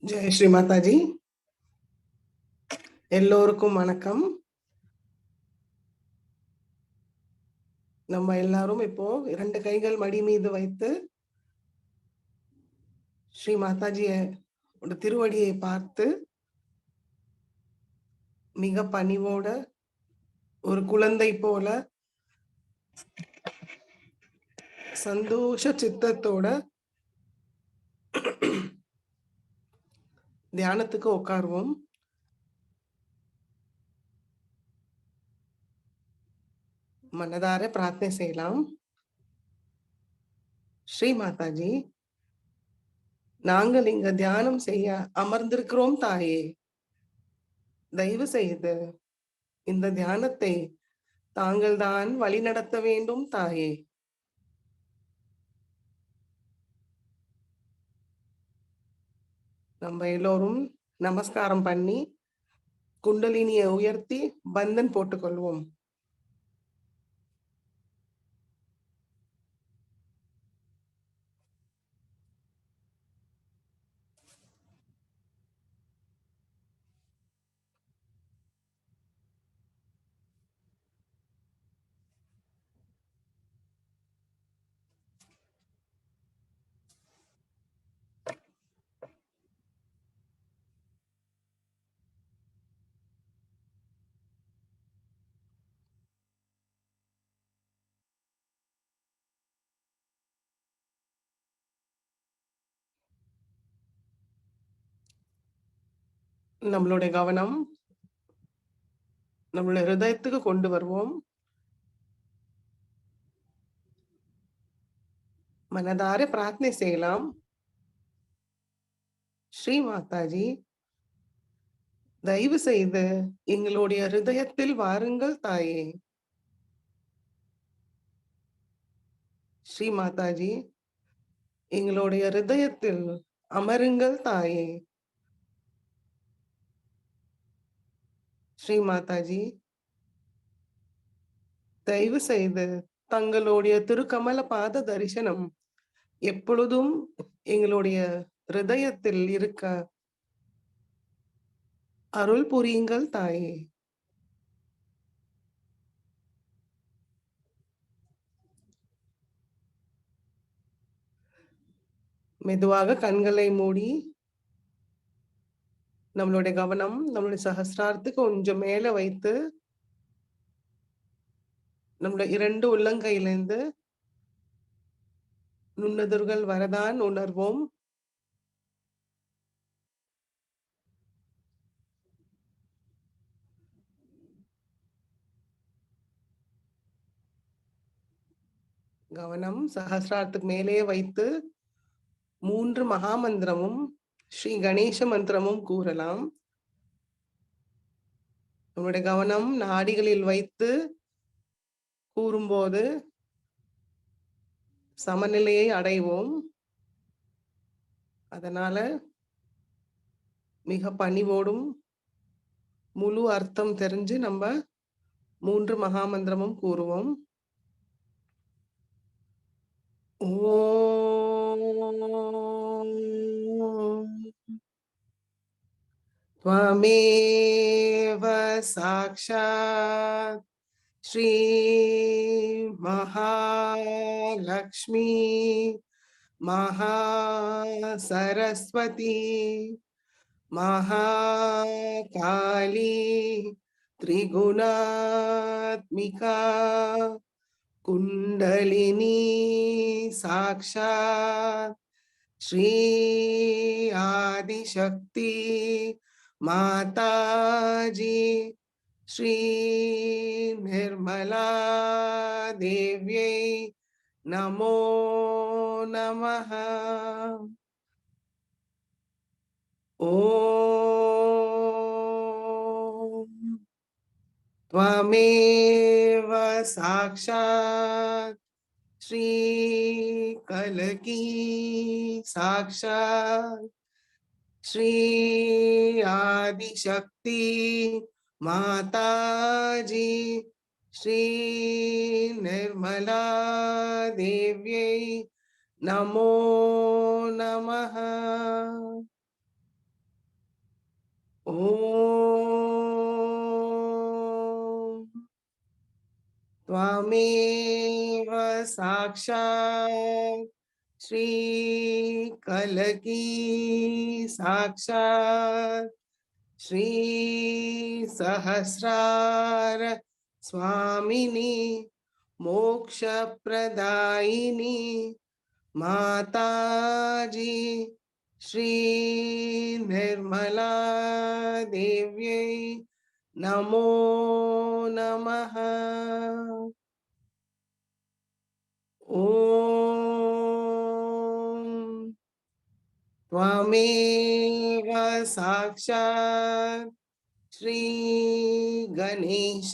ஜெய் ஸ்ரீ மாதாஜி. எல்லோருக்கும் வணக்கம். நம்ம எல்லாரும் இப்போ 2 கைகள் மடி மீது வைத்து ஸ்ரீ மாதாஜிய திருவடியை பார்த்து மிக பணிவோட ஒரு குழந்தை போல சந்தோஷ சித்தத்தோட தியானத்துக்கு உட்காருவோம். மனதார பிரார்த்தனை செய்யலாம். ஸ்ரீ மாதாஜி, நாங்கள் இங்க தியானம் செய்ய அமர்ந்திருக்கிறோம் தாயே. தயவு செய்து இந்த தியானத்தை தாங்கள் தான் வழி நடத்த வேண்டும் தாயே. நம்ம எல்லோரும் நமஸ்காரம் பண்ணி குண்டலினியை உயர்த்தி பந்தன் போட்டுக்கொள்வோம். நம்மளுடைய கவனம் நம்மளுடைய ஹிருதயத்துக்கு கொண்டு வருவோம். மனதார பிரார்த்தனை செய்யலாம். ஸ்ரீ மாதாஜி, தயவு செய்து எங்களுடைய ஹிருதயத்தில் வாருங்கள் தாயே. ஸ்ரீ மாதாஜி, எங்களுடைய ஹிருதயத்தில் அமருங்கள் தாயே. ஸ்ரீ மாதாஜி, தயவு செய்து தங்களுடைய திருக்கமல பாத தரிசனம் எப்பொழுதும் எங்களுடைய ஹிருதயத்தில் இருக்க அருள் புரியுங்கள் தாயே. மெதுவாக கண்களை மூடி நம்மளுடைய கவனம் நம்மளுடைய சஹஸ்ராரத்துக்கு கொஞ்சம் மேல வைத்து நம்மளுடைய 2 உள்ளங்கையிலிருந்து நுண்ணதிர்கள் வரதான் உணர்வோம். கவனம் சஹஸ்ராரத்துக்கு மேலே வைத்து 3 மகாமந்திரமும் ஸ்ரீ கணேச மந்திரமும் கூறலாம். நம்மளுடைய கவனம் நாடிகளில் வைத்து கூறும்போது சமநிலையை அடைவோம். அதனால மிக பணிவோடும் முழு அர்த்தம் தெரிஞ்சு நம்ம 3 மகாமந்திரமும் கூறுவோம். त्वमेव साक्षात् श्री महालक्ष्मी महासरस्वती महाकाली त्रिगुणात्मिका कुंडलिनी साक्षात् श्री आदिशक्ति माताजी श्री निर्मला देव्यै नमो नमः। ओम त्वमेव साक्षात् श्री कलकी साक्षात् श्री आदिशक्ति माताजी श्री निर्मला देव्यै नमो नमः। ஓம் त्वमेव साक्षात् श्री कलकी साक्षात् श्री सहस्रार स्वामिनी मोक्ष प्रदायिनी माताजी श्री निर्मला देव्यै नमो नमः। ओम त्वमेव साक्षात् श्री गणेश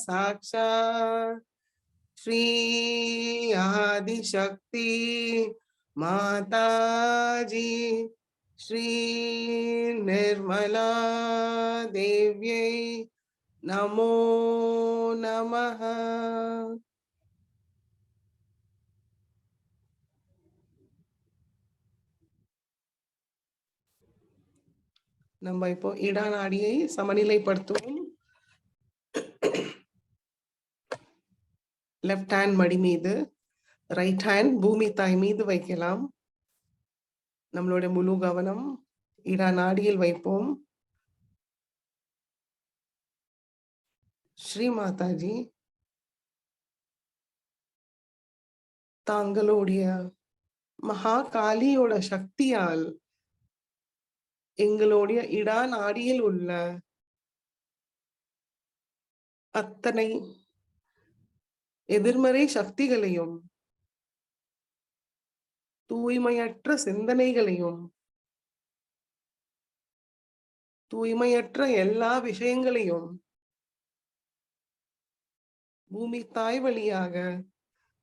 साक्षात् श्री आदिशक्ति माताजी श्री निर्मला देव्यै नमो नमः। நம்ம இப்போ இடாநாடியை சமநிலைப்படுத்துவோம். லெஃப்ட் ஹேண்ட் மடி மீது, ரைட் ஹேண்ட் பூமி தாய் மீது வைக்கலாம். நம்மளுடைய முழு கவனம் இடாநாடியில் வைப்போம். ஸ்ரீ மாதாஜி, தாங்களுடைய மகா காளியோட சக்தியால் எங்களுடைய இடாநாடியில் உள்ள அத்தனை எதிர்மறை சக்திகளையும் தூய்மையற்ற சிந்தனைகளையும் தூய்மையற்ற எல்லா விஷயங்களையும் பூமி தாய் வழியாக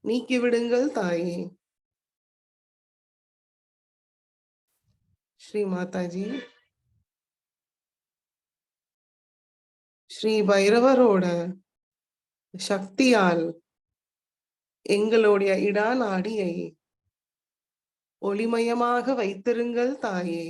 நீக்கிவிடுங்கள் தாயே. ஸ்ரீ மாதாஜி, ஸ்ரீ பைரவரோட சக்தியால் எங்களுடைய இடாநாடியை ஒளிமயமாக வைத்திருங்கள் தாயே.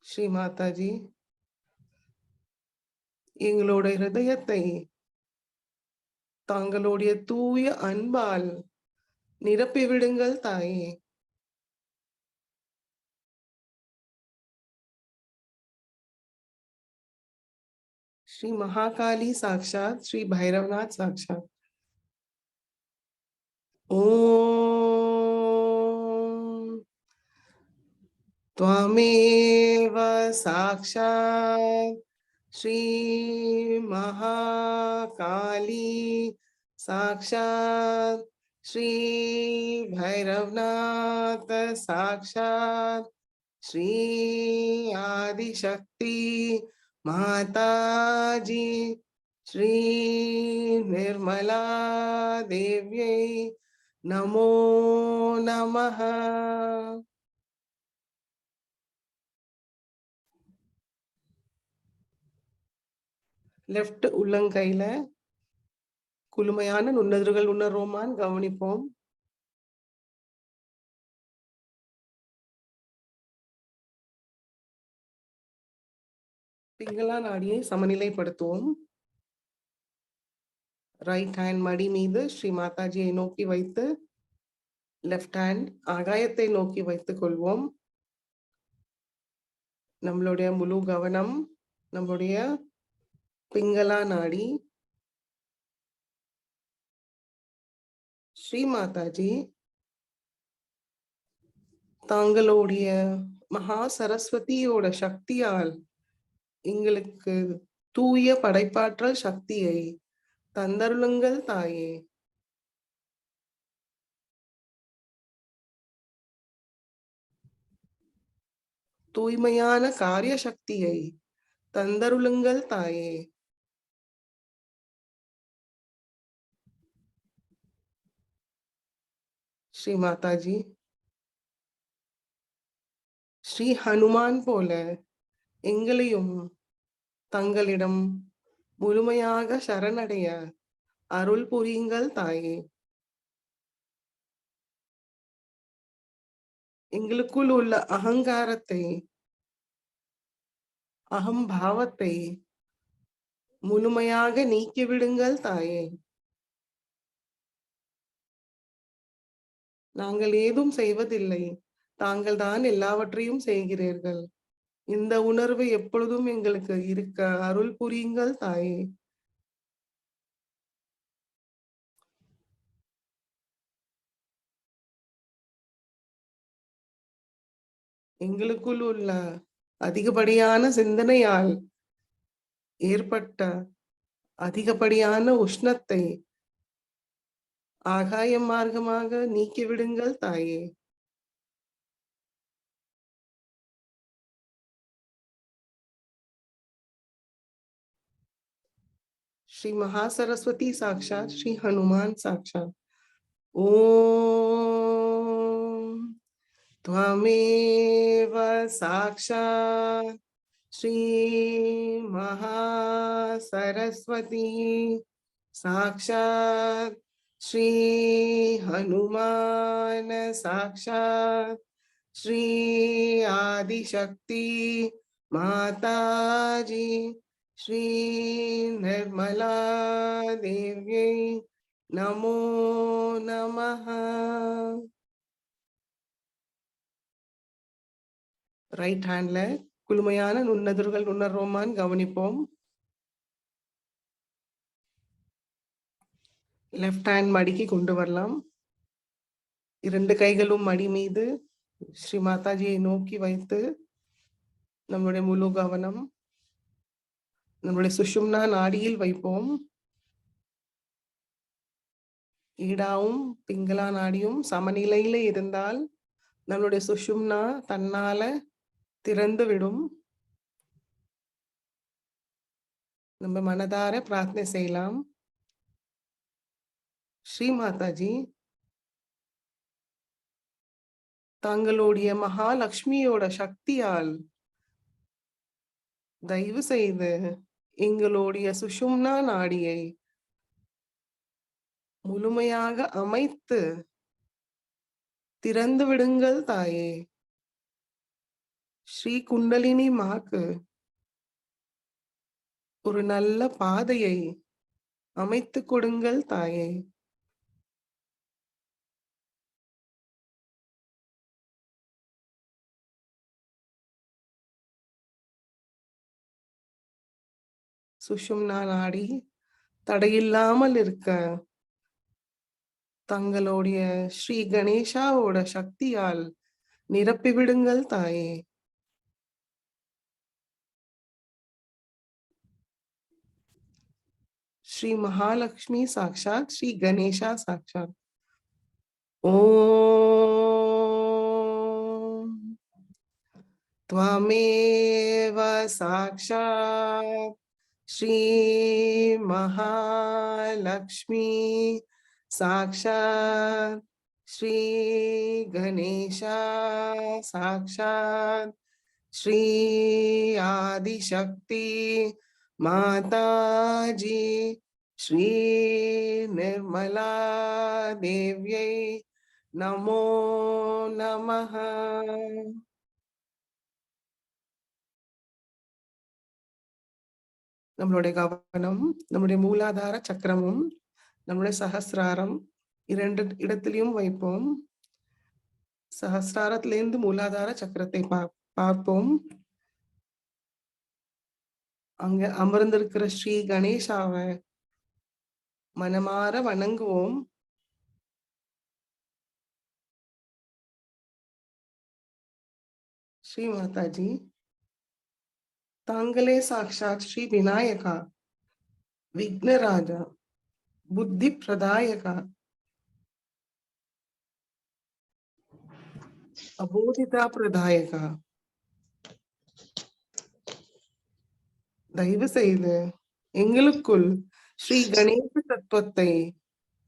ஸ்ரீ மாதாஜி, எங்களுடைய ஹிருதயத்தை தாங்களுடைய தூய அன்பால் நிரப்பிவிடுங்கள் தாயே. श्री महाकाली साक्षात श्री भैरवनाथ साक्षात। ओम त्वमेव साक्षात श्री महाकाली साक्षात श्री भैरवनाथ साक्षात श्री आदिशक्ति माताजी श्री निर्मला देव्यै नमो नमः। லெஃப்ட் உள்ளங்கையில குளுமையான நுண்ணதிர்கள் உணர்வோமான்னு கவனிப்போம். பிங்களா நாடியை சமநிலைப்படுத்துவோம். ரைட் ஹேண்ட் மடி மீது ஸ்ரீ மாதாஜியை நோக்கி வைத்து லெஃப்ட் ஹேண்ட் ஆகாயத்தை நோக்கி வைத்துக் கொள்வோம். நம்மளுடைய முழு கவனம் நம்மளுடைய பிங்களா நாடி. ஸ்ரீ மாதாஜி, தாங்களுடைய மகா சரஸ்வதியோட சக்தியால் எங்களுக்கு தூய படைப்பாற்றல் சக்தியை தந்தருளுங்கள் தாயே. தூய்மையான காரிய சக்தியை தந்தருளுங்கள் தாயே. ஸ்ரீ மாதாஜி, ஸ்ரீ ஹனுமான் போல எங்களையும் தங்களிடம் முழுமையாக சரணடைய அருள் புரியுங்கள் தாயே. எங்களுக்குள் உள்ள அகங்காரத்தை, அகம்பாவத்தை முழுமையாக நீக்கிவிடுங்கள் தாயே. நாங்கள் ஏதும் செய்வதில்லை, தாங்கள் தான் எல்லாவற்றையும் செய்கிறீர்கள். இந்த உணர்வு எப்பொழுதும் எங்களுக்கு இருக்க அருள் புரியுங்கள் தாயே. எங்களுக்குள் உள்ள அதிகப்படியான சிந்தனையால் ஏற்பட்ட அதிகப்படியான உஷ்ணத்தை ஆகாய மார்க்கமாக நீக்கிவிடுங்கள் தாயே. श्री महासरस्वती साक्षात, श्री हनुमान साक्षात। ओम त्वमेव साक्षात श्री महासरस्वती साक्षात श्री हनुमान साक्षात श्री आदिशक्ति माताजी श्री निर्मला देव्यै नमो नमः। ரைட் ஹேண்ட்ல குளுமையான நுண்ணதிர்கள் நுண்ணரோமான் கவனிப்போம். லெஃப்ட் ஹேண்ட் மடிக்கு கொண்டு வரலாம். 2 கைகளும் மடி மீது ஸ்ரீ மாதாஜியை நோக்கி வைத்து நம்முடைய முழு கவனம் நம்முடைய சுஷும்னா நாடியில் வைப்போம். ஈடாவும் பிங்களா நாடியும் சமநிலையில இருந்தால் நம்முடைய சுஷும்னா தன்னால திறந்து விடும். நம்ம மனதார பிரார்த்தனை செய்யலாம். ஸ்ரீ மாதாஜி, தங்களுடைய மகாலட்சுமியோட சக்தியால் தயவு செய்து எங்களுடைய சுஷும்னா நாடியை முழுமையாக அமைத்து திறந்து விடுங்கள் தாயே. ஸ்ரீ குண்டலினி மாக்கு ஒரு நல்ல பாதையை அமைத்து கொடுங்கள் தாயே. சுஷும்னா நாடி தடையில்லாமல் இருக்க தங்களுடைய ஸ்ரீ கணேஷாவோட சக்தியால் நிரப்பி விடுங்கள் தாயே. श्री महालक्ष्मी साक्षात, श्री गणेशा साक्षात। ओम त्वमेव साक्षात श्री महालक्ष्मी साक्षात श्री गणेशा साक्षात श्री आदिशक्ति माताजी श्री निर्मला देव्यै नमो नमः। நம்மளுடைய கவனம் நம்முடைய மூலாதார சக்கரமும் நம்முடைய சஹஸ்ராரம் 2 இடத்திலையும் வைப்போம். சஹஸ்ராரத்திலிருந்து மூலாதார சக்கரத்தை பார்ப்போம். அங்க அமர்ந்திருக்கிற ஸ்ரீ கணேசாவை மனமாற வணங்குவோம். ஸ்ரீ மாதாஜி, தாங்களே சாக்ஷாத் ஸ்ரீ விநாயகா, விக்னராஜா, புத்தி பிரதாயகா, அபோதிதா பிரதாயகா. தயவு செய்து எங்களுக்குள் ஸ்ரீ கணேச தத்துவத்தை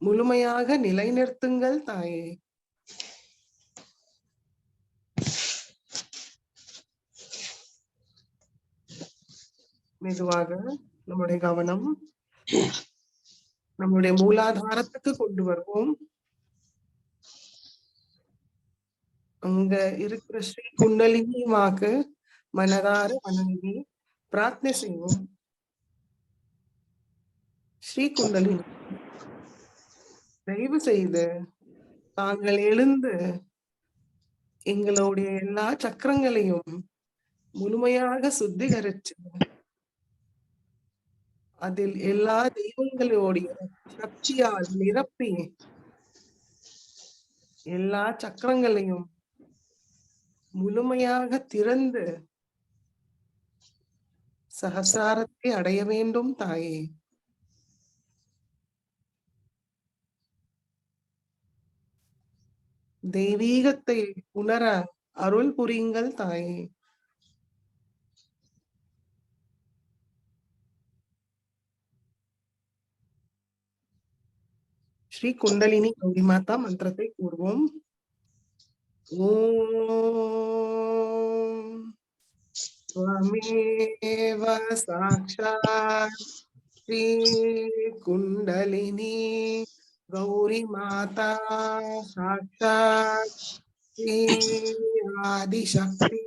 முழுமையாக நிலைநிறுத்துங்கள் தாயே. மெதுவாக நம்முடைய கவனம் நம்முடைய மூலாதாரத்துக்கு கொண்டு வருவோம். அங்க இருக்கிற ஸ்ரீ குண்டலினி மாக்கு மனதார வணங்கி பிரார்த்தனை செய்வோம். ஸ்ரீ குண்டலினி, தயவு செய்து தாங்கள் எழுந்து எங்களுடைய எல்லா சக்கரங்களையும் முழுமையாக சுத்திகரிச்சு அதில் எல்லா தெய்வங்களுடைய சக்தியால் நிரப்பி எல்லா சக்கரங்களையும் முழுமையாக திறந்து சகசாரத்தை அடைய வேண்டும் தாயே. தெய்வீகத்தை உணர அருள் புரியுங்கள் தாயே. ஸ்ரீ குண்டலினி கௌரி மாதா மந்திரத்தை கூறுவோம். ஓம் त्वमेव साक्षात् श्री कुंडलिनी गौरी माता साक्षात् श्री आदिशक्ति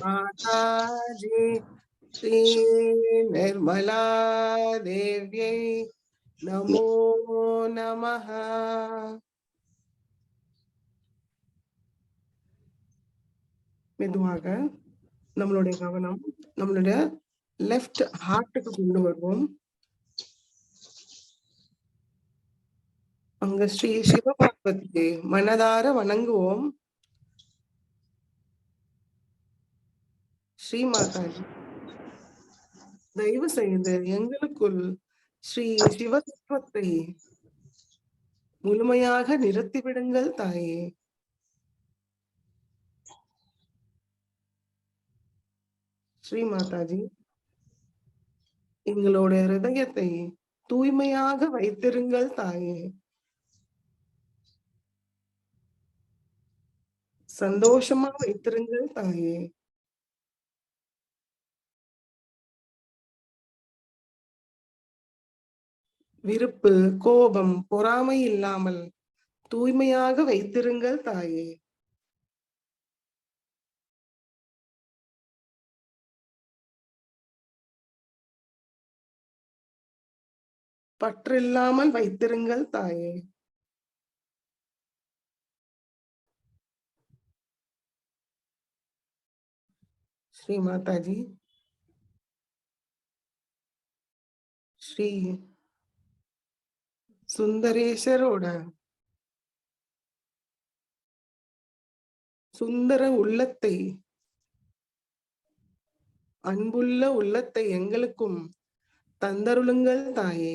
माता जी श्री निर्मला देव्यै नमो नमः. மெதுவாக நம்மளுடைய கவனம் நம்மளுடைய லெஃப்ட் ஹார்ட்டுக்கு கொண்டு வருவோம். அங்க ஸ்ரீ சிவபார்வதியை மனதார வணங்குவோம். ஸ்ரீ மாதாஜி, தயவு செய்து எங்களுக்குள் ஸ்ரீ சிவதத்துவத்தை முழுமையாக நிறுத்திவிடுங்கள் தாயே. ஸ்ரீ மாதாஜி, எங்களுடைய ஹிருதயத்தை தூய்மையாக வைத்திருங்கள் தாயே. சந்தோஷமா வைத்திருங்கள் தாயே. விருப்பு, கோபம், பொறாமை இல்லாமல் தூய்மையாக வைத்திருங்கள் தாயே. பற்றில்லாமல் வைத்திருங்கள் தாயே. ஸ்ரீ மாதாஜி, ஸ்ரீ சுந்தரேஸ்வரோட சுந்தர உள்ளத்தை, அன்புள்ள உள்ளத்தை எங்களுக்கும் தந்தருளுங்கள் தாயே.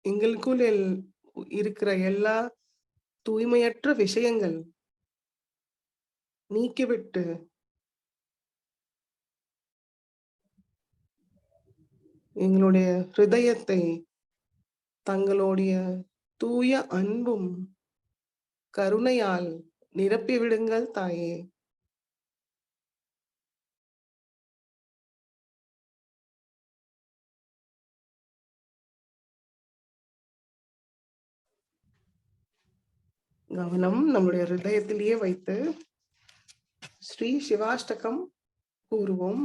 எங்களுக்குள் இருக்கிற எல்லா தூய்மையற்ற விஷயங்கள் நீக்கிவிட்டு எங்களுடைய ஹிருதயத்தை தங்களுடைய தூய அன்பும் கருணையால் நிரப்பிவிடுங்கள் தாயே. கவனம் நம்முடைய ஹிருதயத்திலேயே வைத்து ஸ்ரீ சிவாஷ்டகம் கூறுவோம்.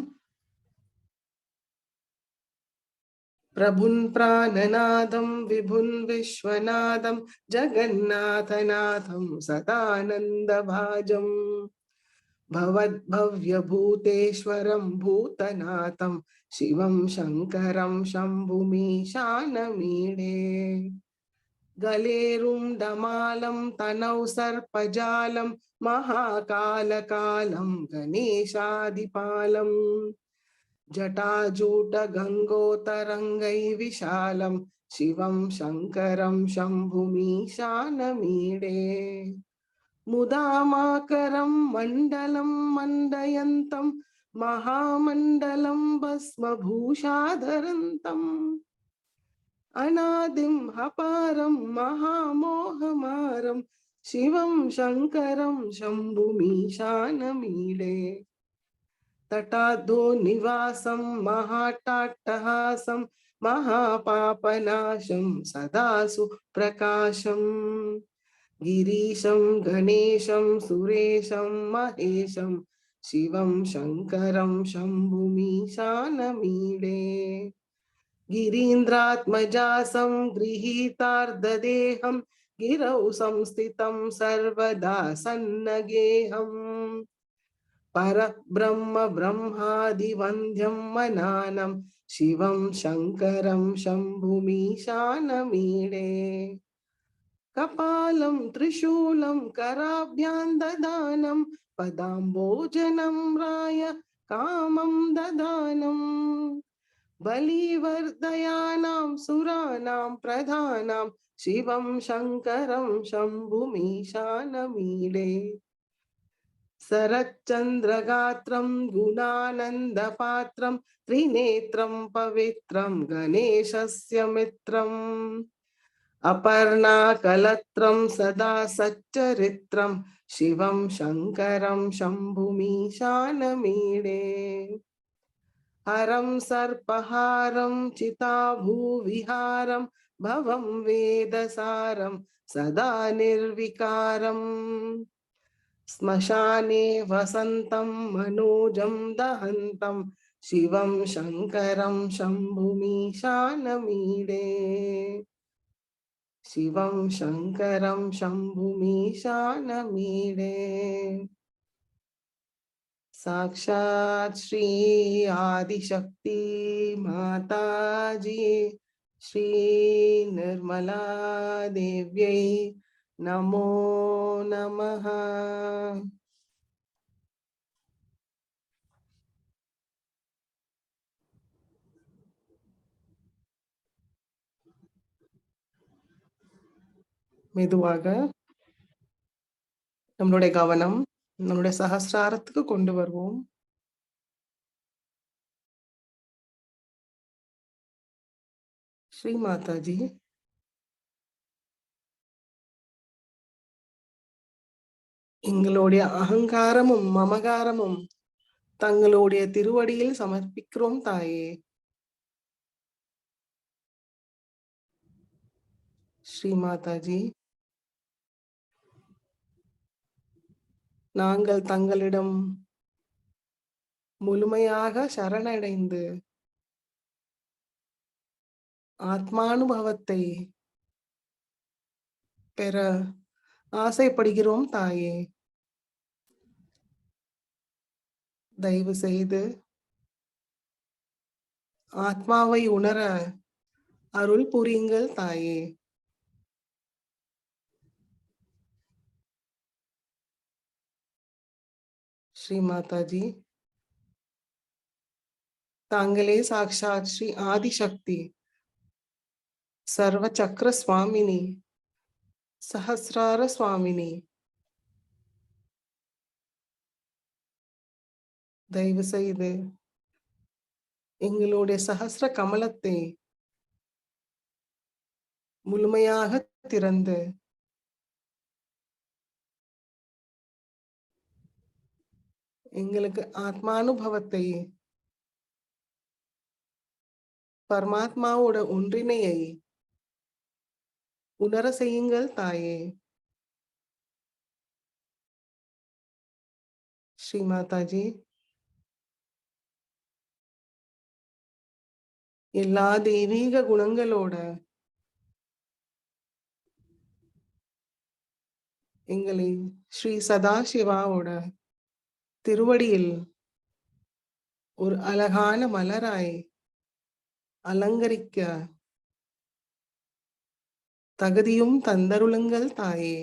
பிரபுன் பிராணநாதம் விபுன் விஸ்வநாதம் ஜகநாதநாதம் சதானந்தபாஜம் भवद्भव्यभूतेश्वरं भूतनाथं शिवं शङ्करं शम्भुमीशानमीडे गलेरुं डमालं तनौ सर्पजालं महाकालकालं गणेशादिपालं जटाजूटगङ्गोतरङ्गै विशालं शिवं शङ्करं शम्भुमीशानमीडे मुदामाकरं मण्डलं मण्डयन्तं महामण्डलं भस्मभूषाधरन्तम् अनादिं हपारं महामोहमारं शिवं शङ्करं शम्भुमीशानमीडे तटाद्धो निवासं महाट्टाट्टहासं महापापनाशं सदासु प्रकाशम् गिरीशं गणेशं सुरेशं महेशं शिवं शङ्करं शम्भुमीशानमीडे गिरीन्द्रात्मजासं गृहीतार्धदेहं गिरौ संस्थितं सर्वदा सन्नगेहम् परब्रह्म ब्रह्मादिवन्द्यं मनानं शिवं शङ्करं शम्भुमीशानमीडे कपालं त्रिशूलं कराभ्यां ददानं पदाम्बोजनं राय कामं ददानं बलिवर्धयानां सुराणां प्रधानां शिवं शङ्करं शम्भुमीशानमीडे सरच्चन्द्रगात्रं गुणानन्दपात्रं त्रिनेत्रं पवित्रं गणेशस्य मित्रम् अपर्णाकलत्रं सदा सच्चरित्रं शिवं शङ्करं शम्भुमीशानमीडे हरं सर्पहारं चिताभूविहारं भवं वेदसारं सदा निर्विकारम् श्मशाने वसन्तं मनोजं दहन्तं शिवं शङ्करं शम्भुमीशानमीडे शिवं शङ्करं शम्भुमीशानमीडे साक्षात् श्री आदिशक्ति माताजी श्री निर्मला देव्यै नमो नमः மெதுவாக நம்மளுடைய கவனம் நம்மளுடைய சஹஸ்ராரத்துக்கு கொண்டு வருவோம். ஸ்ரீ மாதாஜி எங்களுடைய அகங்காரமும் மமகாரமும் தங்களுடைய திருவடியில் சமர்ப்பிக்கிறோம் தாயே. ஸ்ரீ மாதாஜி நாங்கள் தங்களிடம் முழுமையாக சரணடைந்து ஆத்மானுபவத்தை பெற ஆசைப்படுகிறோம் தாயே. தயவு செய்து ஆத்மாவை உணர அருள் புரியுங்கள் தாயே. ஸ்ரீ மாதாஜி தாங்களே சாக்ஷாத் ஸ்ரீ ஆதிசக்தி சர்வ சக்கர சுவாமினி சஹஸ்ரார சுவாமினி. தயவு செய்து எங்களுடைய சஹஸ்ர கமலத்தை முழுமையாக திறந்து எங்களுக்கு ஆத்மானுபவத்தை பரமாத்மாவோட ஒன்றிணையை உணர செய்யுங்கள் தாயே. ஸ்ரீ மாதாஜி எல்லா தெய்வீக குணங்களோட எங்களை ஸ்ரீ சதாசிவாவோட திருவடியில் ஒரு அழகான மலராய் அலங்கரிக்க தகுதியும் தந்தருளுங்கள் தாயே.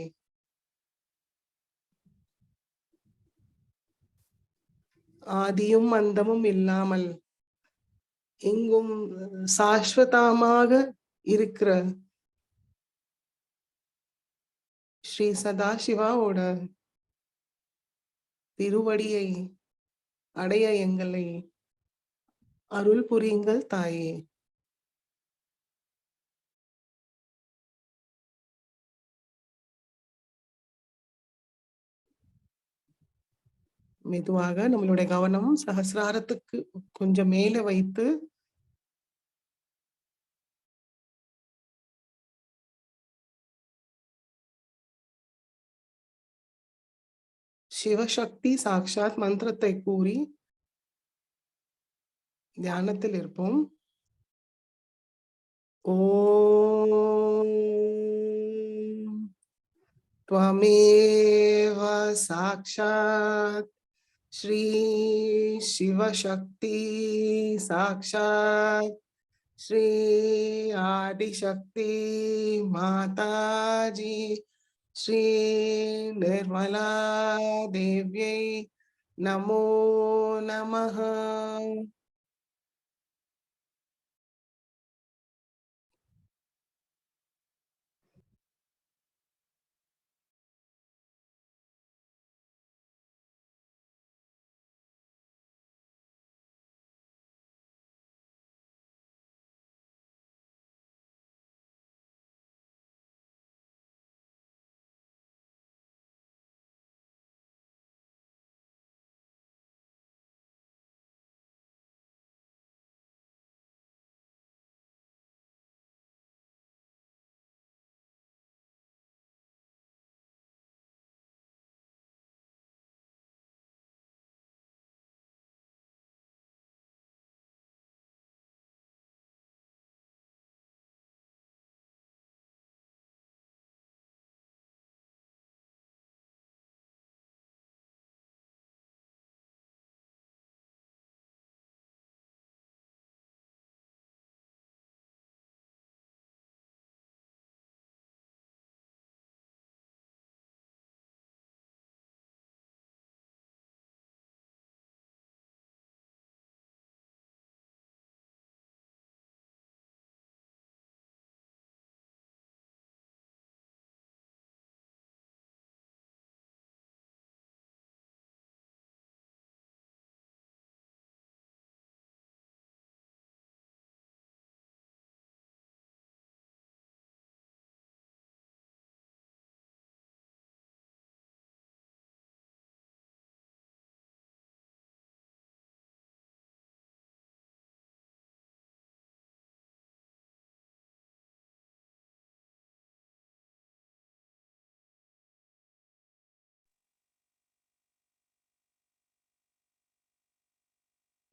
ஆதியும் அந்தமும் இல்லாமல் எங்கும் சாஸ்வதமாக இருக்கிற ஸ்ரீ சதாசிவாவோட திருவடியை அடைய எங்களை அருள் புரியுங்கள் தாயே. மெதுவாக நம்மளுடைய கவனம் சஹஸ்ராரத்துக்கு கொஞ்சம் மேல வைத்து சிவசக்தி சாக்ஷாத் மந்திரத்தை கூறி தியானத்தில் இருப்போம். ஓம் त्वमेव साक्षात् श्री शिवशक्ति साक्षात् श्री आदिशक्ति माताजी श्री निर्मला देव्यै नमो नमः.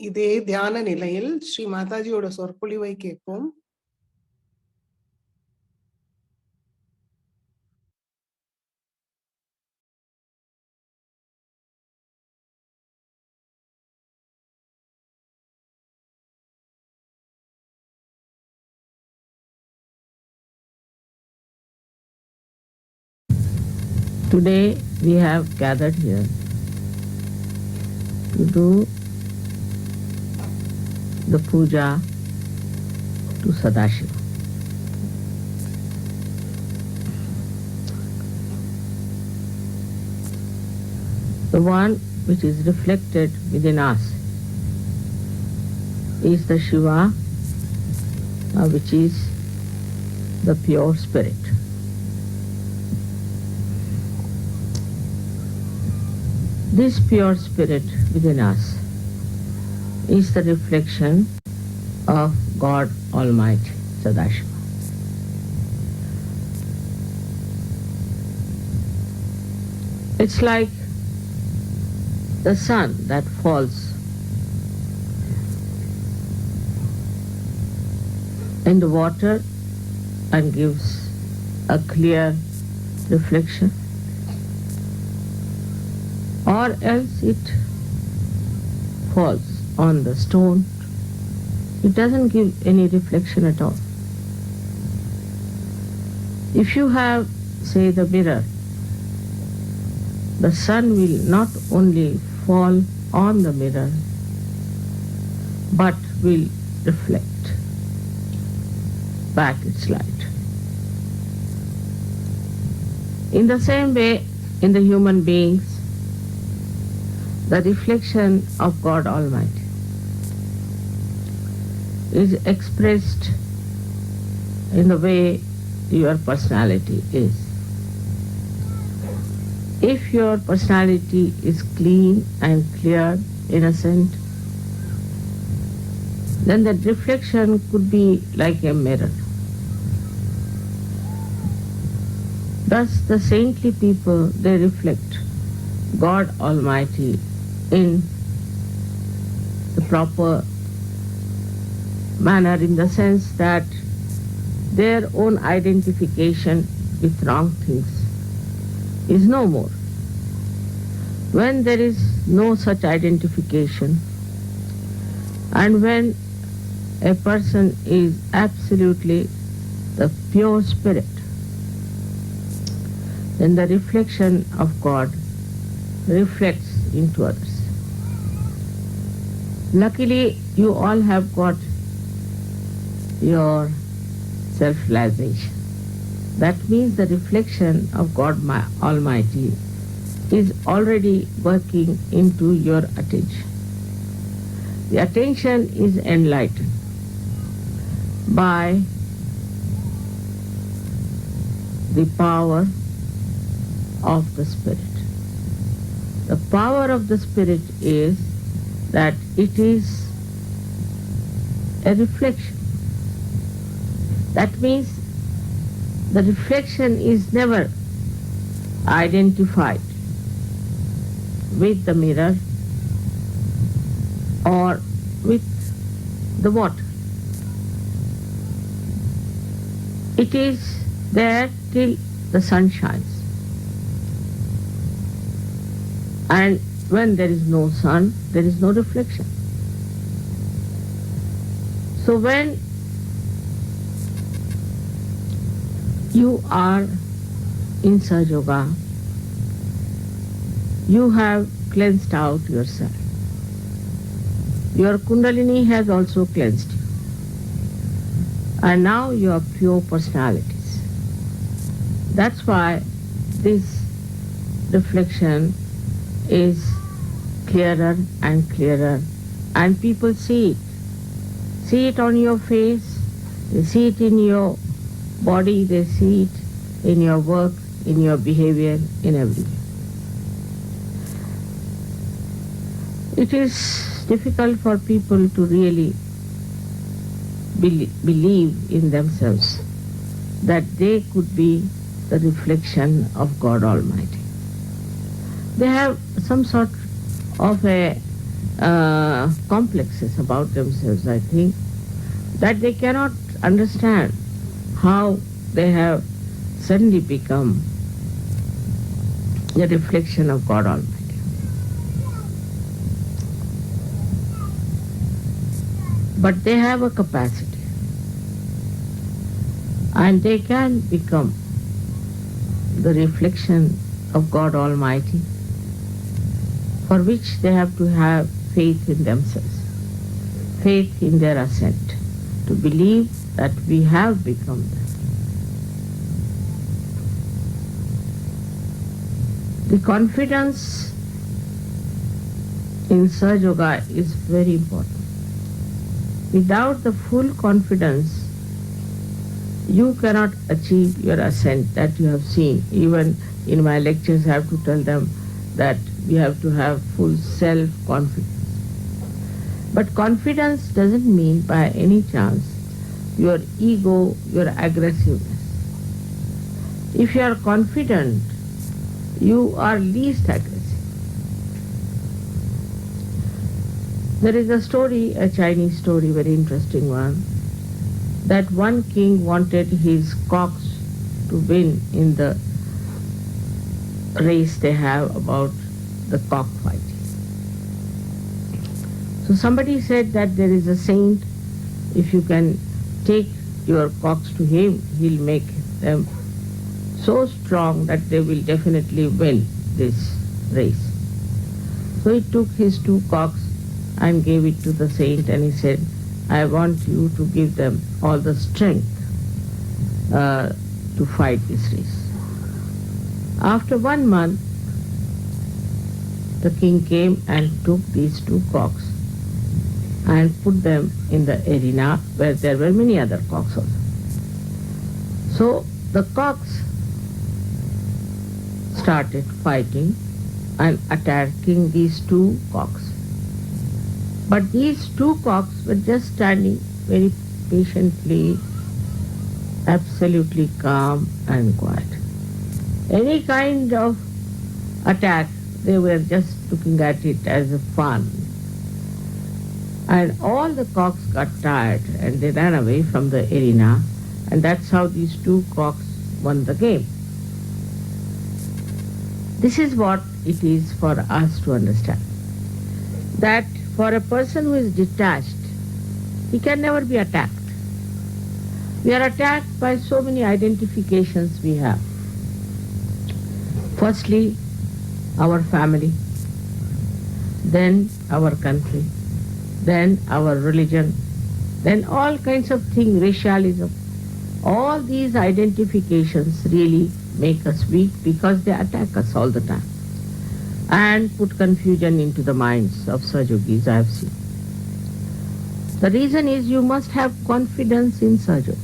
இதே தியான நிலையில் ஸ்ரீ மாதாஜியோட சொற்பொழிவை கேட்போம். Today we have gathered here to do the puja to Sadashiva. The one which is reflected within us is the Shiva, which is the pure spirit. This pure spirit within us is the reflection of God Almighty, Sadashiva. It's like the sun that falls in the water and gives a clear reflection, or else it falls on the stone. It doesn't give any reflection at all. If you have, say, the mirror, the sun will not only fall on the mirror, but will reflect back its light. In the same way, in the human beings, the reflection of God Almighty is expressed in the way your personality is. If your personality is clean and clear, innocent, then that reflection could be like a mirror. Thus, the saintly people, they reflect God Almighty in the proper manner, in the sense that their own identification with wrong things is no more. When there is no such identification, and when a person is absolutely the pure spirit, then the reflection of God reflects into others. Luckily, you all have got your self-realization. That means the reflection of God Almighty is already working into your attention. The attention is enlightened by the power of the Spirit. The power of the Spirit is that it is a reflection. That means the reflection is never identified with the mirror or with the water. It is there till the sun shines. And when there is no sun, there is no reflection. So when you are in Sahajya, you have cleansed out yourself. Your Kundalini has also cleansed you. And now you are pure personalities. That's why this reflection is clearer and clearer, and people see it. See it on your face, they see it in your body, they see it in your work, in your behavior, in everything. It is difficult for people to really believe in themselves that they could be the reflection of God Almighty. They have some sort of a complexes about themselves, I think, that they cannot understand how they have suddenly become the reflection of God Almighty. But they have a capacity, and they can become the reflection of God Almighty, for which they have to have faith in themselves, faith in their ascent, to believe that we have become them. The confidence in Sahajya is very important. Without the full confidence, you cannot achieve your ascent that you have seen. Even in my lectures, I have to tell them that we have to have full self-confidence. But confidence doesn't mean by any chance your ego, your aggressiveness. If you are confident, you are least aggressive. There is a story, a Chinese story, very interesting one, that one king wanted his cocks to win in the race they have about the cockfighting. So somebody said that there is a saint, if you can take your cocks to him, he'll make them so strong that they will definitely win this race. So he took his 2 cocks and gave it to the saint, and he said, I want you to give them all the strength to fight this race. After 1 month, the king came and took these 2 cocks and put them in the arena where there were many other cocks also. So the cocks started fighting and attacking these two cocks. But these two cocks were just standing very patiently, absolutely calm and quiet. Any kind of attack, they were just looking at it as a fun. And all the cocks got tired and they ran away from the arena, and that's how these two cocks won the game. This is what it is for us to understand. That for a person who is detached, he can never be attacked. We are attacked by so many identifications we have. Firstly, our family, then our country, then our religion, then all kinds of things, racialism. All these identifications really make us weak because they attack us all the time and put confusion into the minds of Sahajogis I have seen. The reason is you must have confidence in Sahaja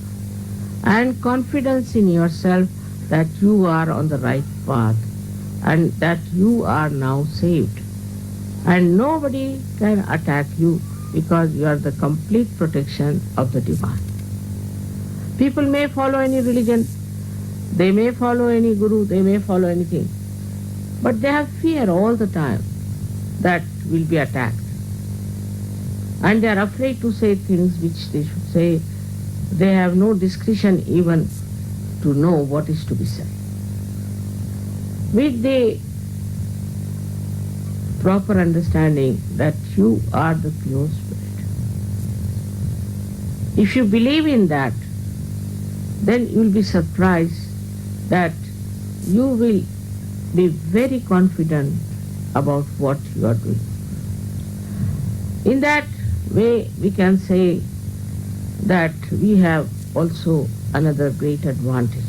and confidence in yourself that you are on the right path and that you are now saved. And nobody can attack you because you are the complete protection of the divine. People may follow any religion, they may follow any guru, they may follow anything, but they have fear all the time that will be attacked. And they are afraid to say things which they should say. They have no discretion even to know what is to be said. With the proper understanding that you are the pure spirit, if you believe in that, then you will be surprised that you will be very confident about what you are doing. In that way, we can say that we have also another great advantage,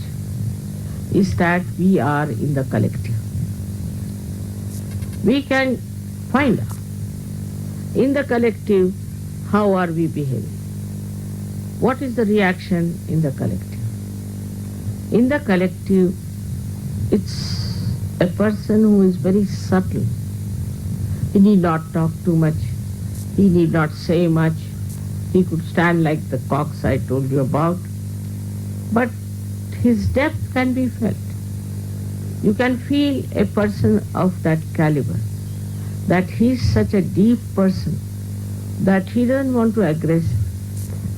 is that we are in the collective. We can find out in the collective how are we behaving. What is the reaction in the collective? In the collective, it's a person who is very subtle. He need not talk too much. He need not say much. He could stand like the cocks I told you about. But his depth can be felt. You can feel a person of that caliber, that he is such a deep person, that he doesn't want to aggress.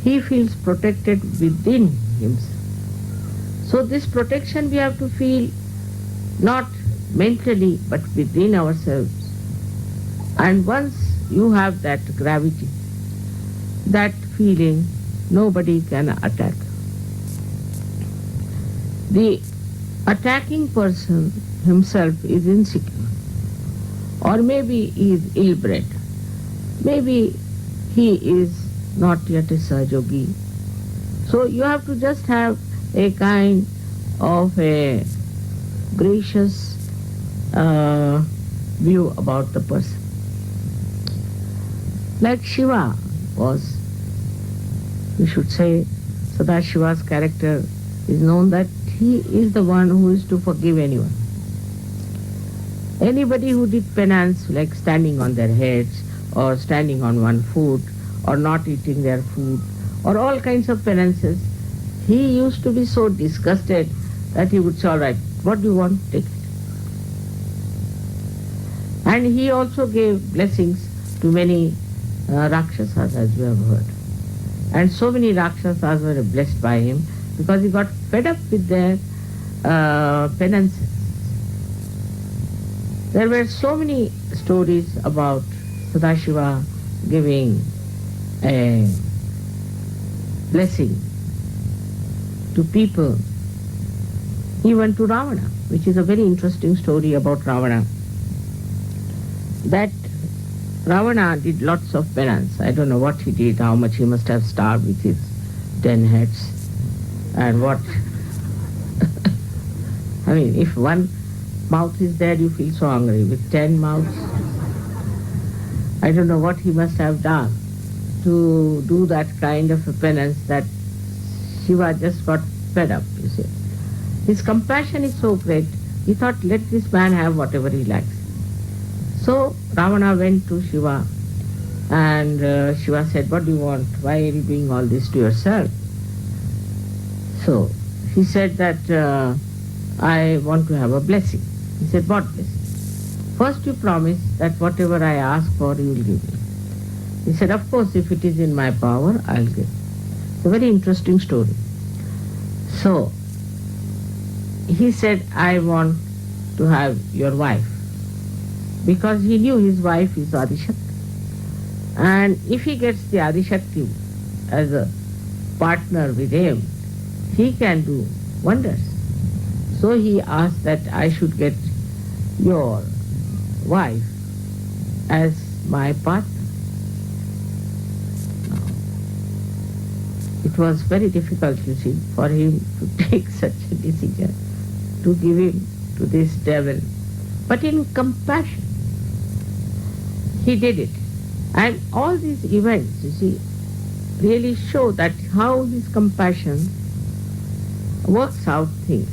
He feels protected within himself. So this protection we have to feel not mentally but within ourselves. And once you have that gravity, that feeling, nobody can attack. The attacking person himself is insecure, or maybe he is ill-bred. Maybe he is not yet a Sahajogi. So you have to just have a kind of a gracious view about the person. Like Shiva was, we should say, Sadashiva's character is known that he is the one who is to forgive anyone. Anybody who did penance, like standing on their heads, or standing on one foot, or not eating their food, or all kinds of penances, he used to be so disgusted that he would say, all right, what do you want? Take it. And he also gave blessings to many Rakshasas, as you have heard. And so many Rakshasas were blessed by him because he got fed up with their penances. There were so many stories about Sadashiva giving a blessing to people, even to Ravana, which is a very interesting story about Ravana. That Ravana did lots of penance. I don't know what he did, how much he must have starved with his 10 heads, and what. I mean, if one mouth is there, you feel so hungry. With 10 mouths, I don't know what he must have done to do that kind of a penance that Shiva just got fed up, you see. His compassion is so great He thought, let this man have whatever he likes. So Ravana went to Shiva, and Shiva said, what do you want? Why are you doing all this to yourself? So he said that I want to have a blessing. He said, what blessing? First you promise that whatever I ask for, you will give me. He said, of course, if it is in my power, I'll give. It's a very interesting story. So he said, I want to have your wife, because he knew his wife is Adishakti. And if he gets the Adishakti as a partner with him, he can do wonders. So he asked that I should get your wife as my partner. It was very difficult, you see, for him to take such a decision, to give him to this devil. But in compassion, he did it. And all these events, you see, really show that how his compassion works out things.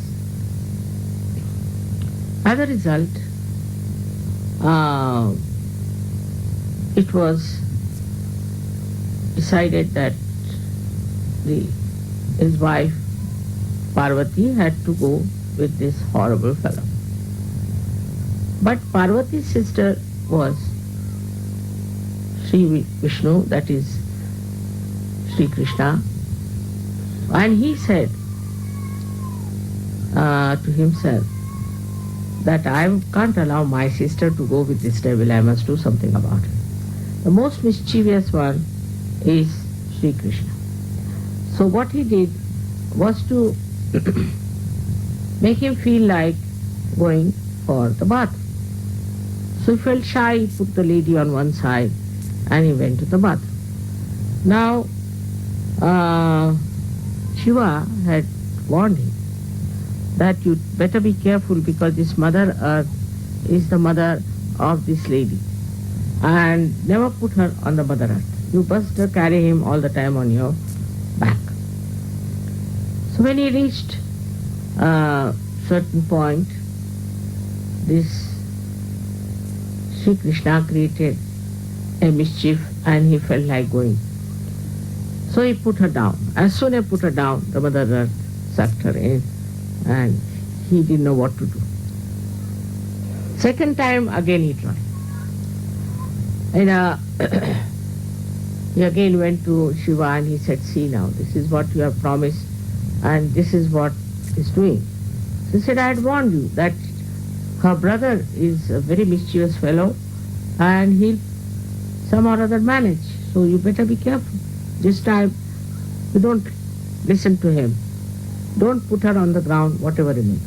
As a result, it was decided that his wife Parvati had to go with this horrible fellow. But Parvati's sister was Sri Vishnu, that is Sri Krishna, and he said to himself that I can't allow my sister to go with this devil, I must do something about it. The most mischievous one is Sri Krishna. So what he did was to make him feel like going for the bath. So he felt shy, he put the lady on one side and he went to the bath. Now Shiva had warned him that you better be careful, because this Mother Earth is the mother of this lady, and never put her on the Mother Earth. You must carry him all the time on your back. So when he reached a certain point, this Sri Krishna created a mischief and he felt like going. So he put her down. As soon as he put her down, the Mother Earth sucked her in and he didn't know what to do. Second time again he tried. And he again went to Shiva and he said, see now, this is what you have promised and this is what is doing. So he said, I had warned you that her brother is a very mischievous fellow and he'll somehow or other manage. So you better be careful. This time you don't listen to him. Don't put her on the ground, whatever it may be.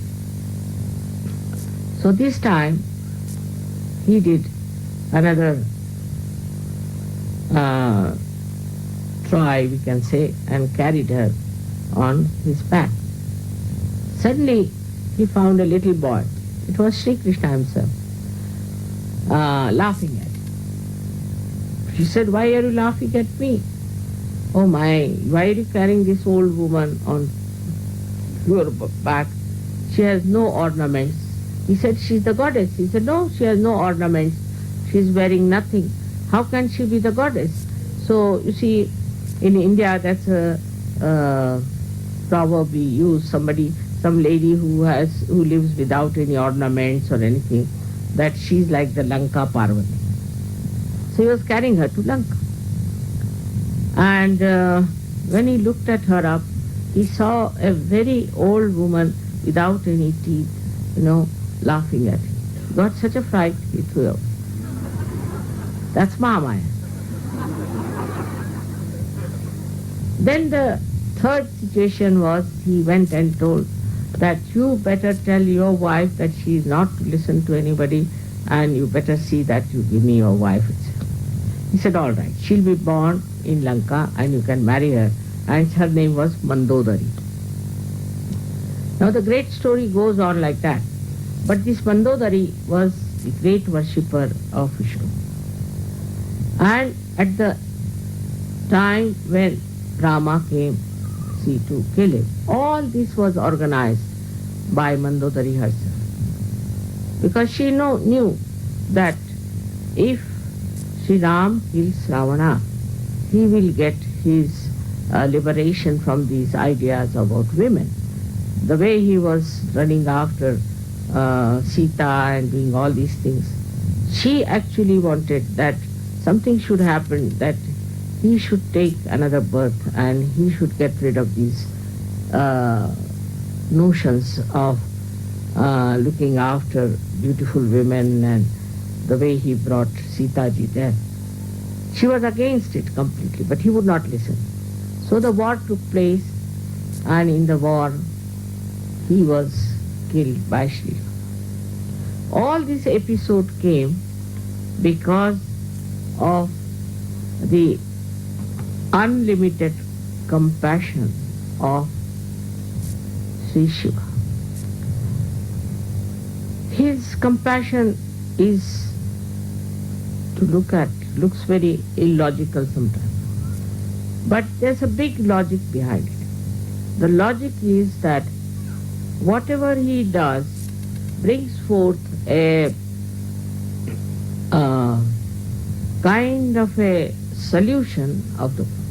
So this time he did another try, we can say, and carried her on his back. Suddenly he found a little boy. It was Sri Krishna himself, laughing at him. She said, why are you laughing at me? Oh my, why are you carrying this old woman on your back? She has no ornaments. He said, she's the goddess. He said, no, she has no ornaments. She's wearing nothing. How can she be the goddess? So, you see, in India, that's a proverb we use. Some lady who lives without any ornaments or anything, that she's like the Lanka Parvati. So he was carrying her to Lanka. And when he looked at her up, he saw a very old woman without any teeth, laughing at him. He got such a fright, he threw up. That's Mahamaya. Then the third situation was, he went and told that you better tell your wife that she is not to listen to anybody and you better see that you give me your wife itself. He said, all right, she'll be born in Lanka and you can marry her. And her name was Mandodari. Now the great story goes on like that. But this Mandodari was the great worshipper of Vishnu. And at the time when Rama came, to kill him, all this was organized by Mandodari herself. because she knew that if Sri Ram kills Ravana, he will get his liberation from these ideas about women. The way he was running after Sita and doing all these things, she actually wanted that something should happen, that he should take another birth and he should get rid of these notions of looking after beautiful women and the way he brought Sita ji there. She was against it completely, but he would not listen. So the war took place, and in the war he was killed by Sri Ram. All this episode came because of the unlimited compassion of Sri Shiva. His compassion is to look at, looks very illogical sometimes. But there's a big logic behind it. The logic is that whatever he does brings forth a kind of a solution of the problem.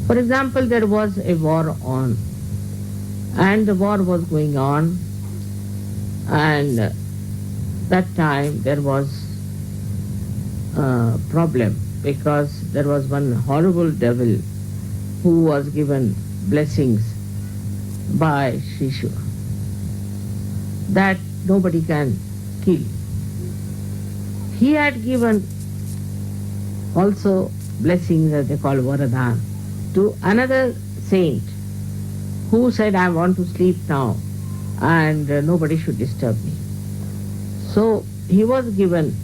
For example, there was a war on, and the war was going on, and that time there was a problem because there was one horrible devil who was given blessings by Sri Shiva that nobody can kill. He had given also blessings that they call Varadan to another saint who said, I want to sleep now and nobody should disturb me. So he was given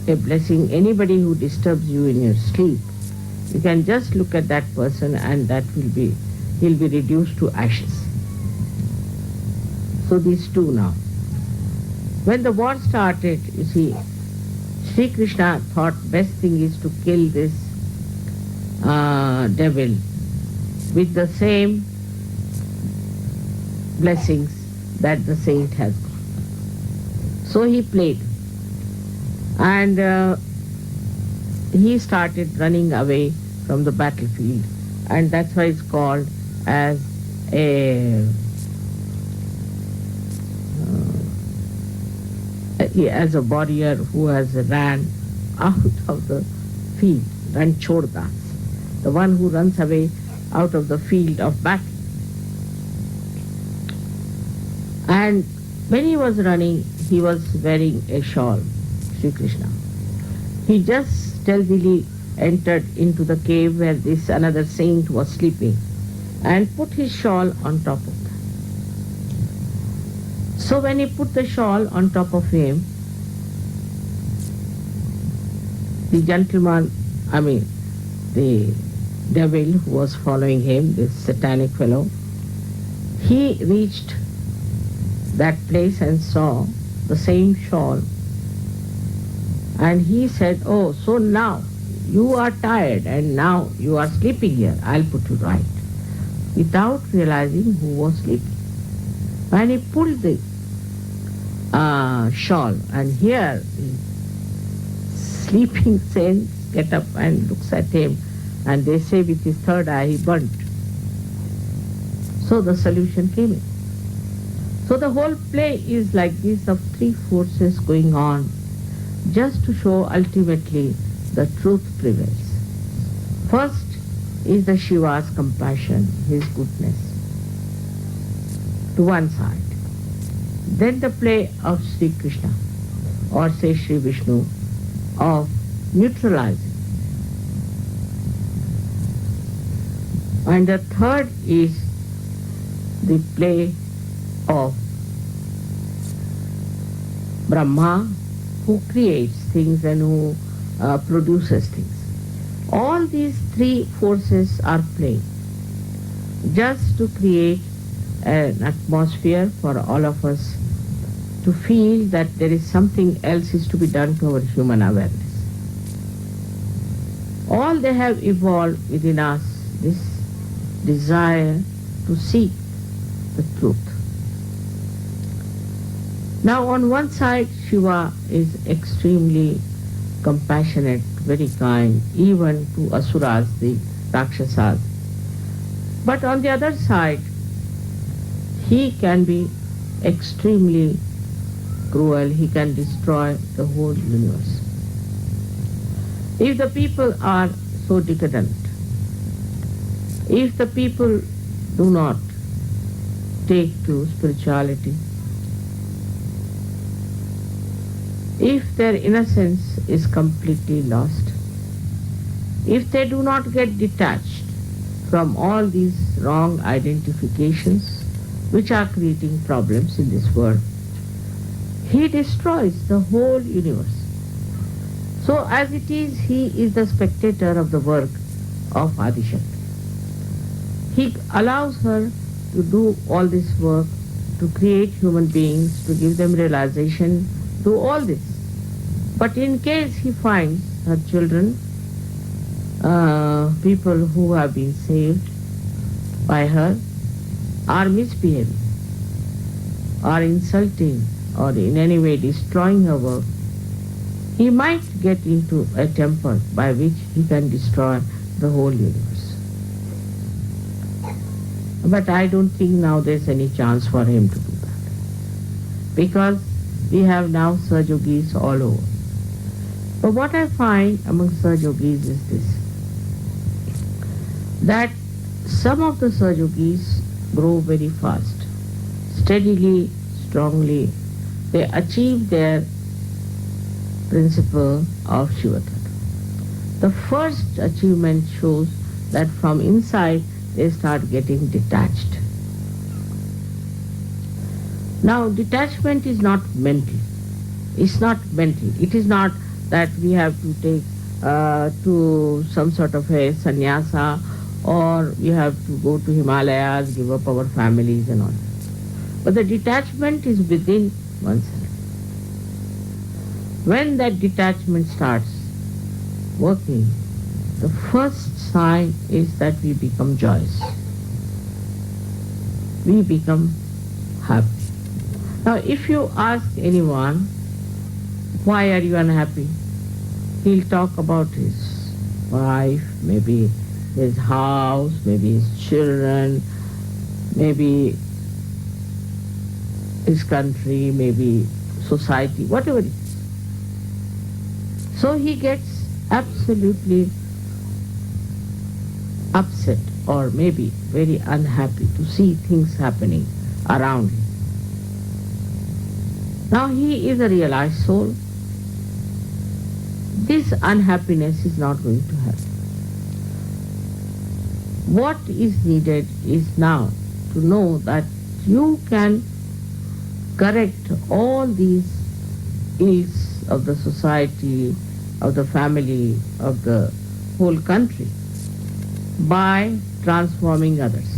a blessing. Anybody who disturbs you in your sleep, you can just look at that person and he'll be reduced to ashes. So these two now. When the war started, you see, Sri Krishna thought best thing is to kill this devil with the same blessings that the saint has got. So he played, and he started running away from the battlefield, and that's why it's called as a warrior who has ran out of the field, Ranchordas, the one who runs away out of the field of battle. And when he was running, he was wearing a shawl, Sri Krishna. He just stealthily entered into the cave where this another saint was sleeping and put his shawl on top of that. So when he put the shawl on top of him, the the devil who was following him, this satanic fellow, he reached that place and saw the same shawl, and he said, oh, so now you are tired and now you are sleeping here, I'll put you right, without realizing who was sleeping. When he pulled the shawl, and here the sleeping saints get up and looks at him, and they say with his third eye he burnt. So the solution came in. So the whole play is like this, of three forces going on, just to show ultimately the truth prevails. First is the Shiva's compassion, his goodness, to one side. Then the play of Sri Krishna, or say Sri Vishnu, of neutralizing. And the third is the play of Brahma, who creates things and who produces things. All these three forces are playing just to create an atmosphere for all of us to feel that there is something else is to be done to our human awareness. All they have evolved within us, this desire to seek the truth. Now, on one side, Shiva is extremely compassionate, very kind, even to asuras, the Rakshasas. But on the other side, he can be extremely cruel, he can destroy the whole universe. If the people are so decadent, if the people do not take to spirituality, if their innocence is completely lost, if they do not get detached from all these wrong identifications which are creating problems in this world, he destroys the whole universe. So as it is, he is the spectator of the work of Adishakti. He allows her to do all this work, to create human beings, to give them realization, do all this. But in case he finds her children, people who have been saved by her, are misbehaving, are insulting, or in any way destroying her work, he might get into a temper by which he can destroy the whole universe. But I don't think now there's any chance for him to do that, because we have now Sahajogis all over. But what I find among Sahajogis is this, that some of the Sahajogis grow very fast, steadily, strongly. They achieve their principle of Shivatara. The first achievement shows that from inside they start getting detached. Now, detachment is not mental. It's not mental. It is not that we have to take to some sort of a sannyasa, or we have to go to Himalayas, give up our families and all. But the detachment is within oneself. When that detachment starts working, the first sign is that we become joyous. We become happy. Now, if you ask anyone, why are you unhappy? He'll talk about his wife, maybe his house, maybe his children, maybe his country, maybe society, whatever it is. So he gets absolutely upset, or maybe very unhappy to see things happening around him. Now he is a realized soul. This unhappiness is not going to happen. What is needed is now to know that you can correct all these ills of the society, of the family, of the whole country by transforming others,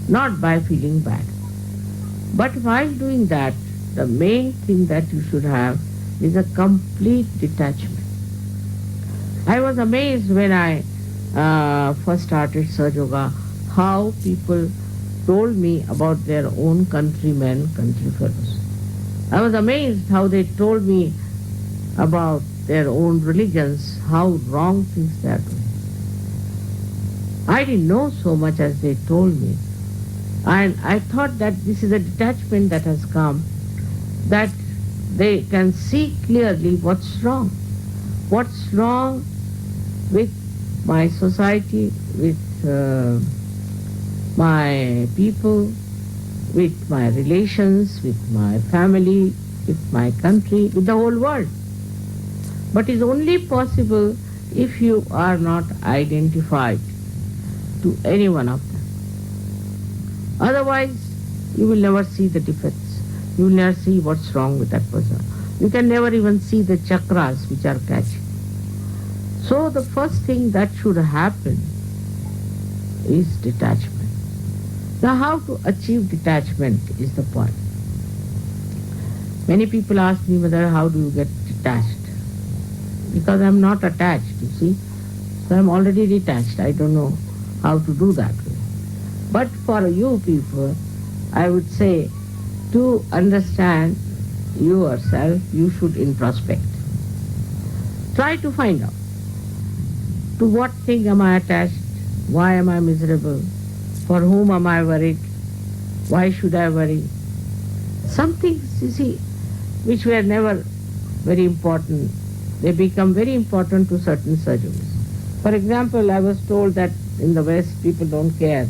not by feeling bad. But while doing that, the main thing that you should have is a complete detachment. I was amazed when I first started Sahaja Yoga, how people told me about their own countrymen, country fellows. I was amazed how they told me about their own religions, how wrong things they are doing. I didn't know so much as they told me. And I thought that this is a detachment that has come, that they can see clearly what's wrong. What's wrong with my society, with my people, with my relations, with my family, with my country, with the whole world. But it's only possible if you are not identified to any one of them. Otherwise, you will never see the defects. You will never see what's wrong with that person. You can never even see the chakras which are catching. So the first thing that should happen is detachment. Now, how to achieve detachment is the point. Many people ask me, Mother, how do you get detached? Because I'm not attached, you see. So I'm already detached. I don't know how to do that. But for you people, I would say to understand yourself, you should introspect. Try to find out to what thing am I attached, why am I miserable, for whom am I worried, why should I worry. Some things, you see, which were never very important, they become very important to certain surgeons. For example, I was told that in the West people don't care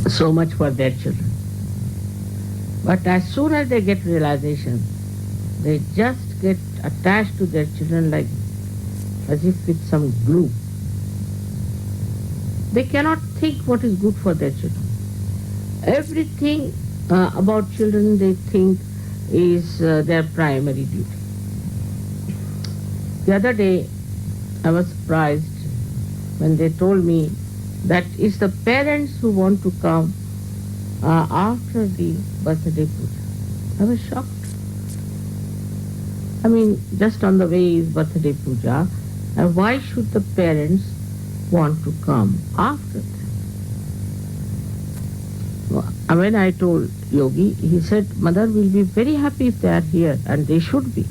so much for their children. But as soon as they get realization, they just get attached to their children like as if with some glue. They cannot think what is good for their children. Everything about children they think is their primary duty. The other day I was surprised when they told me that it's the parents who want to come after the birthday puja. I was shocked. I mean, just on the way is birthday puja, and why should the parents want to come after that? When I told Yogi, he said, Mother will be very happy if they are here, and they should be.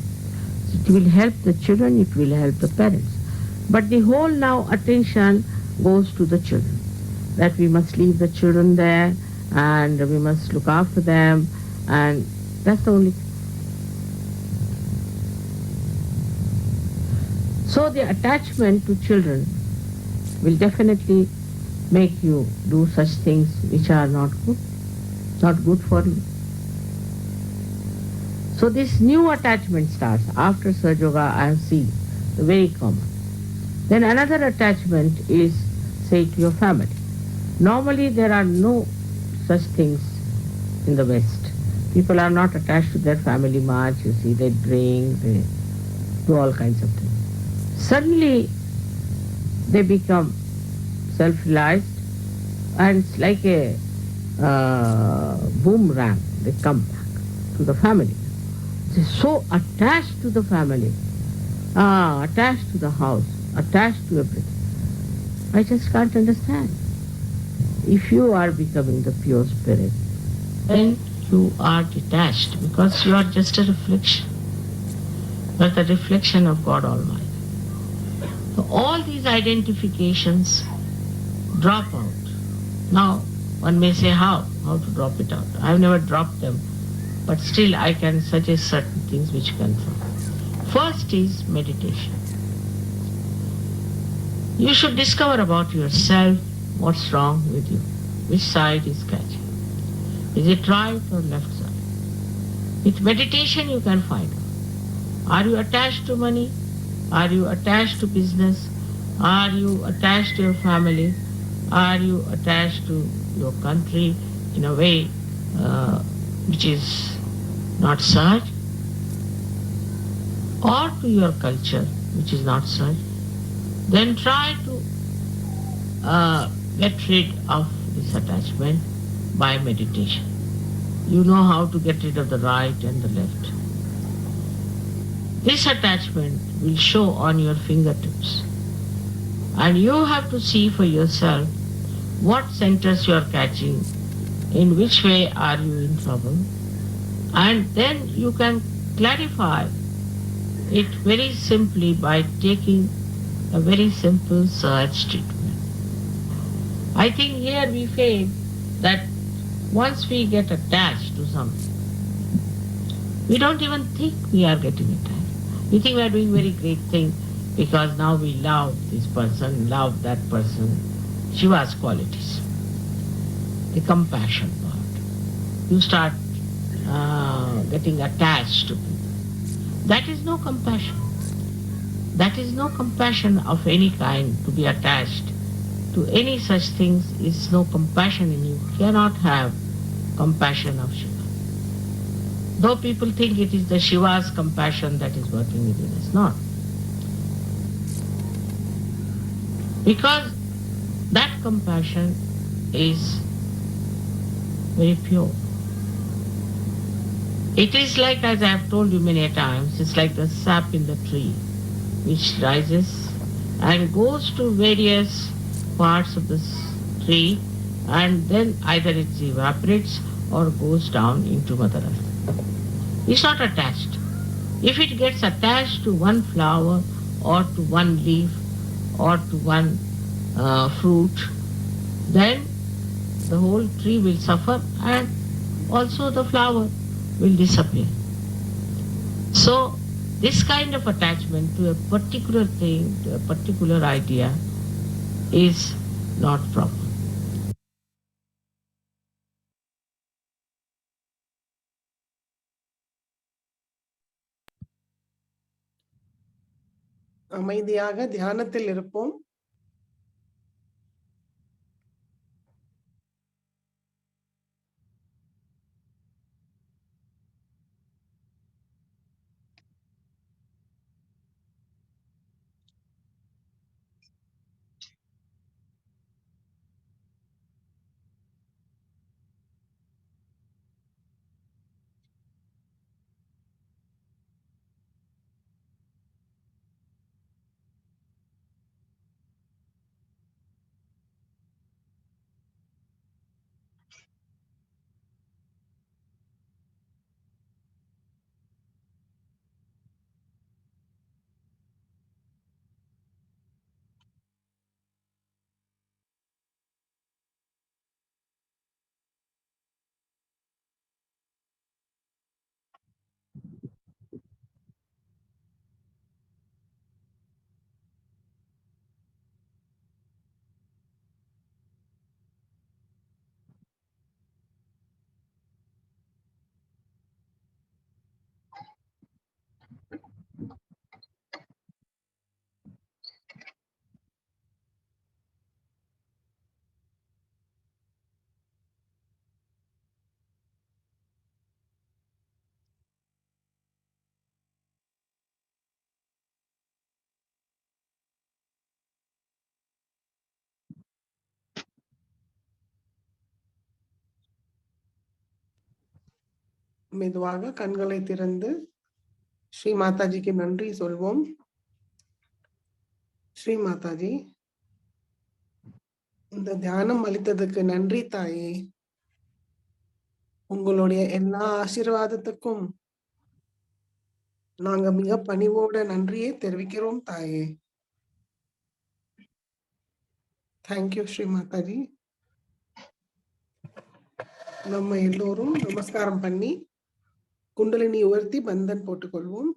It will help the children, it will help the parents. But the whole now attention goes to the children, that we must leave the children there, and we must look after them, and that's the only thing. So the attachment to children will definitely make you do such things which are not good for you. So this new attachment starts after Sahaja Yoga. I have seen very common. Then another attachment is, say, to your family. Normally there are no such things in the West. People are not attached to their family much. You see, they drink, they do all kinds of things. Suddenly they become self-realized, and it's like a boomerang. They come back to the family. They're so attached to the family, attached to the house, attached to everything. I just can't understand. If you are becoming the pure spirit, then you are detached, because you are just a reflection. You are the reflection of God Almighty. So all these identifications drop out. Now, one may say how to drop it out. I have never dropped them, but still I can suggest certain things which can come. First is meditation. You should discover about yourself what's wrong with you, which side is catching. Is it right or left side? With meditation you can find out. Are you attached to money? Are you attached to business? Are you attached to your family? Are you attached to your country in a way which is not such? Or to your culture which is not such? Then try to get rid of this attachment by meditation. You know how to get rid of the right and the left. This attachment will show on your fingertips. And you have to see for yourself what centers you are catching, in which way are you in trouble, and then you can clarify it very simply by taking a very simple search treatment. I think here we fail that once we get attached to something, we don't even think we are getting attached. We think we are doing very great thing because now we love this person, love that person. Shiva's qualities. The compassion part. You start getting attached to people. That is no compassion. That is no compassion of any kind. To be attached to any such things is no compassion in you. You cannot have compassion of Shiva. Though people think it is the Shiva's compassion that is working within us. Not. Because that compassion is very pure. It is like, as I have told you many times, it's like the sap in the tree which rises and goes to various parts of the tree and then either it evaporates or goes down into Mother Earth. It's not attached. If it gets attached to one flower or to one leaf or to one fruit, then the whole tree will suffer and also the flower will disappear. So this kind of attachment to a particular thing, to a particular idea is not proper. அமைதியாக தியானத்தில் இருப்போம். மெதுவாக கண்களை திறந்து ஸ்ரீ மாதாஜிக்கு நன்றி சொல்வோம். ஸ்ரீ மாதாஜி, இந்த தியானம் அளித்ததுக்கு நன்றி தாயே. உங்களுடைய எல்லா ஆசீர்வாதத்துக்கும் நாங்க மிக பணிவோட நன்றியை தெரிவிக்கிறோம் தாயே. தேங்க்யூ ஸ்ரீ மாதாஜி. நம்ம எல்லோரும் நமஸ்காரம் பண்ணி குண்டலினி உயர்த்தி பந்தன் போட்டுக்கொள்வோம்.